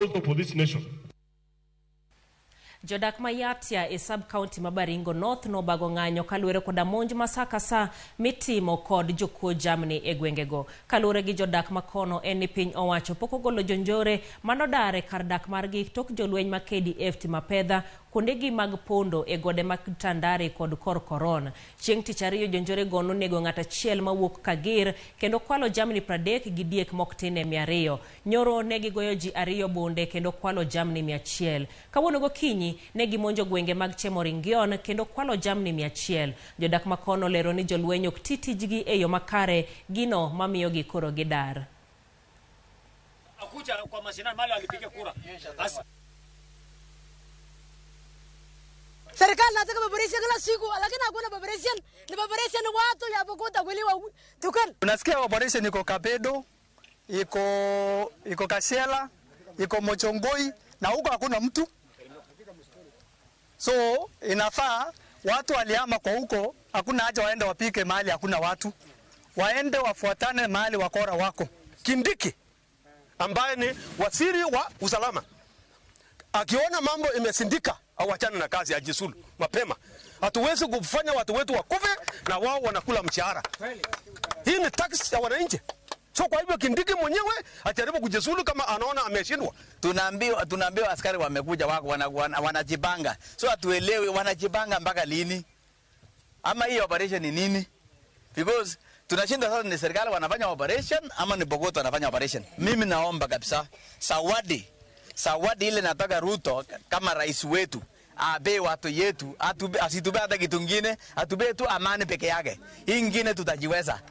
for this nation. Jodak Mayatia e sub-county Mabaringo North no bago ng'anyo kaluwore koda monj masakasa mitimo kod jokuo jamni e gwengego. Kaluwore gi jodak makono en ni piny owacho pok ogolo jonjore manodare kar dak margi tok jolweny ma KDF timapedha kuondegi mag pondo e gode mag Tandare kod Korkoron. Chieng' tich ariyo jonjore gono nego ng'ata achiel mawuok Kagir kendo kwalo jamni 30 gi diek moktine 200. Nyoro negi goyo ji 2 bonde kendo kwalo jamni 100. Kawuono gokinyi negi monjo gwenge mag Chemoringion kendo kwalo jamni 100. Jodak makono lero ni jolweny ok titijgi e yo makare gino mamiyo gi koro gidar. Akuja kwa mashinani mali walipiga kura. Serikali nataka baboresha kila siku lakini hakuna baboresha. Ni baboresha ni watu ya Bogota kuliwa tukan. Unasikia baboresha iko Kapedo, iko Kashela, iko Mochongoi na huko hakuna mtu. So inafaa watu walihama kwa huko, hakuna haja waende wapike mahali hakuna watu. Waende wafuatane mahali wakora wako. Kindiki ambaye ni waziri wa usalama akiona mambo imesindika awachane na kazi, ajisulu mapema. Hatuwezi kufanya watu wetu wakufe na wao wanakula mshahara. Hii ni tax ya wananchi. So kwa hivyo Kindiki mwenyewe ajaribu kujisulu kama anaona ameshindwa. Tunaambiwa askari wamekuja wako wanajipanga. So hatuelewi wanajipanga mpaka lini? Ama hii operation ni nini? Because tunashinda sasa ni serikali wanafanya operation ama ni Bogota wanafanya operation. Mimi naomba kabisa Zawadi ile nataka Ruto kama rais wetu abe watu yetu asitube hata kitu kingine, atube tu amani peke yake. Hii nyingine tutajiweza.